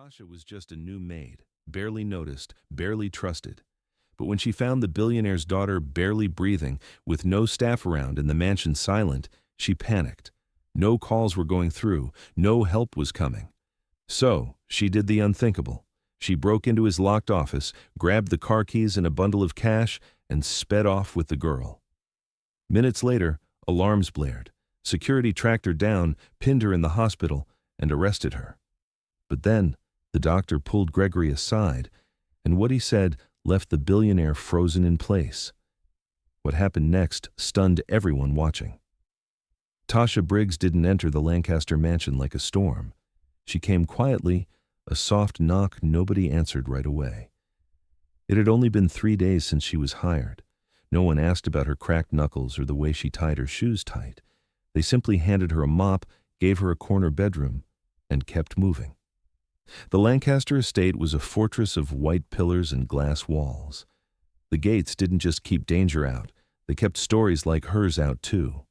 Tasha was just a new maid, barely noticed, barely trusted. But when she found the billionaire's daughter barely breathing, with no staff around and the mansion silent, she panicked. No calls were going through, no help was coming. So, she did the unthinkable. She broke into his locked office, grabbed the car keys and a bundle of cash, and sped off with the girl. Minutes later, alarms blared. Security tracked her down, pinned her in the hospital, and arrested her. But then, the doctor pulled Gregory aside, and what he said left the billionaire frozen in place. What happened next stunned everyone watching. Tasha Briggs didn't enter the Lancaster mansion like a storm. She came quietly, a soft knock nobody answered right away. It had only been 3 days since she was hired. No one asked about her cracked knuckles or the way she tied her shoes tight. They simply handed her a mop, gave her a corner bedroom, and kept moving. The Lancaster estate was a fortress of white pillars and glass walls. The gates didn't just keep danger out, they kept stories like hers out too.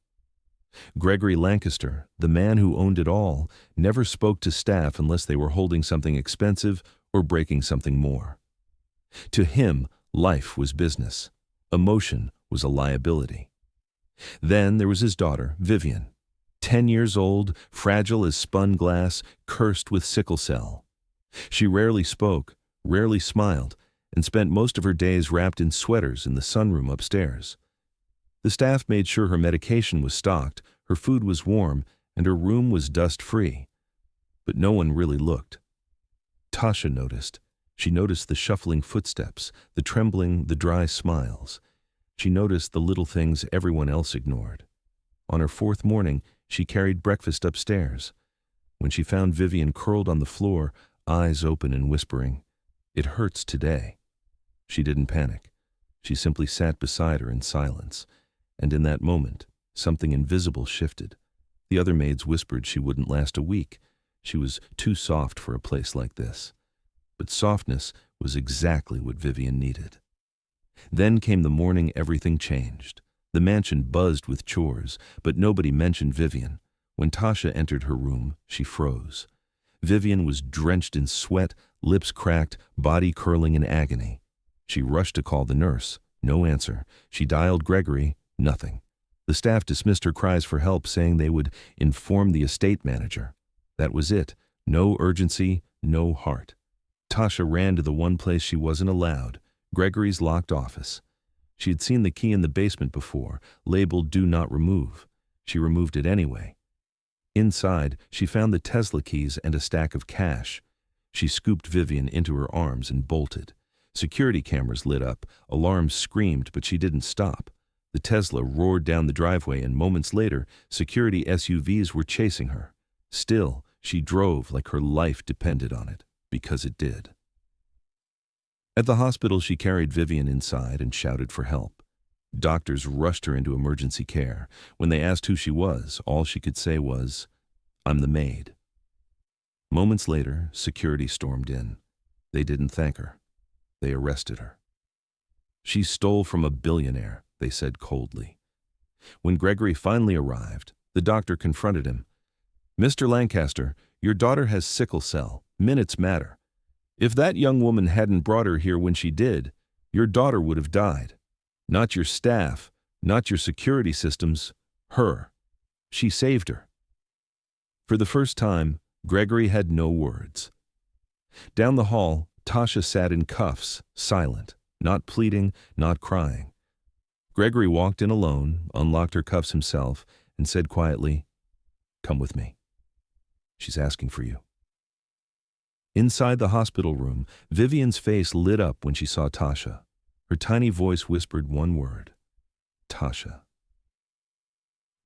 Gregory Lancaster, the man who owned it all, never spoke to staff unless they were holding something expensive or breaking something more. To him, life was business. Emotion was a liability. Then there was his daughter, Vivian. 10 years old, fragile as spun glass, cursed with sickle cell. She rarely spoke, rarely smiled, and spent most of her days wrapped in sweaters in the sunroom upstairs. The staff made sure her medication was stocked, her food was warm, and her room was dust-free. But no one really looked. Tasha noticed. She noticed the shuffling footsteps, the trembling, the dry smiles. She noticed the little things everyone else ignored. On her 4th morning, she carried breakfast upstairs. When she found Vivian curled on the floor, eyes open and whispering, "It hurts today," she didn't panic. She simply sat beside her in silence. And in that moment, something invisible shifted. The other maids whispered she wouldn't last a week. She was too soft for a place like this. But softness was exactly what Vivian needed. Then came the morning everything changed. The mansion buzzed with chores, but nobody mentioned Vivian. When Tasha entered her room, she froze. Vivian was drenched in sweat, lips cracked, body curling in agony. She rushed to call the nurse. No answer. She dialed Gregory. Nothing. The staff dismissed her cries for help, saying they would inform the estate manager. That was it. No urgency, no heart. Tasha ran to the one place she wasn't allowed, Gregory's locked office. She had seen the key in the basement before, labeled "Do Not Remove." She removed it anyway. Inside, she found the Tesla keys and a stack of cash. She scooped Vivian into her arms and bolted. Security cameras lit up, alarms screamed, but she didn't stop. The Tesla roared down the driveway, and moments later, security SUVs were chasing her. Still, she drove like her life depended on it, because it did. At the hospital, she carried Vivian inside and shouted for help. Doctors rushed her into emergency care. When they asked who she was, all she could say was, "I'm the maid." Moments later, security stormed in. They didn't thank her. They arrested her. "She stole from a billionaire," they said coldly. When Gregory finally arrived, the doctor confronted him. "Mr. Lancaster, your daughter has sickle cell. Minutes matter. If that young woman hadn't brought her here when she did, your daughter would have died. Not your staff, not your security systems, her. She saved her." For the first time, Gregory had no words. Down the hall, Tasha sat in cuffs, silent, not pleading, not crying. Gregory walked in alone, unlocked her cuffs himself, and said quietly, "Come with me. She's asking for you." Inside the hospital room, Vivian's face lit up when she saw Tasha. Her tiny voice whispered one word, "Tasha."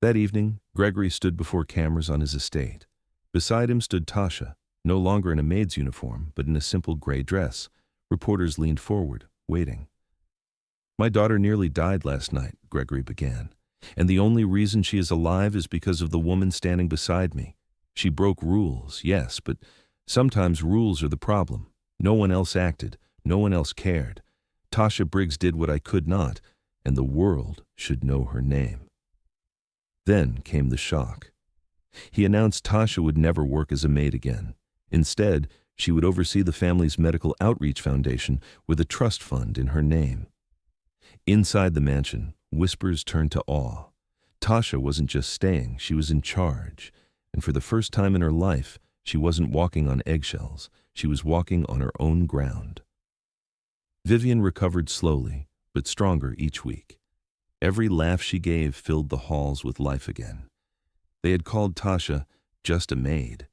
That evening, Gregory stood before cameras on his estate. Beside him stood Tasha, no longer in a maid's uniform, but in a simple gray dress. Reporters leaned forward, waiting. "My daughter nearly died last night," Gregory began, "and the only reason she is alive is because of the woman standing beside me. She broke rules, yes, but sometimes rules are the problem. No one else acted, no one else cared. Tasha Briggs did what I could not, and the world should know her name." Then came the shock. He announced Tasha would never work as a maid again. Instead, She would oversee the family's medical outreach foundation with a trust fund in her name. Inside the mansion, whispers turned to awe. Tasha wasn't just staying, she was in charge. And for the first time in her life, she wasn't walking on eggshells, she was walking on her own ground. Vivian recovered slowly, but stronger each week. Every laugh she gave filled the halls with life again. They had called Tasha just a maid,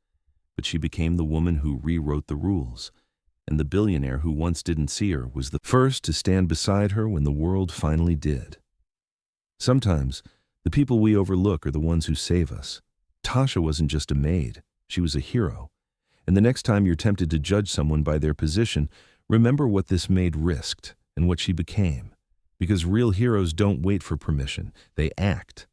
but she became the woman who rewrote the rules, and the billionaire who once didn't see her was the first to stand beside her when the world finally did. Sometimes, the people we overlook are the ones who save us. Tasha wasn't just a maid, she was a hero. And the next time you're tempted to judge someone by their position, remember what this maid risked and what she became. Because real heroes don't wait for permission, they act.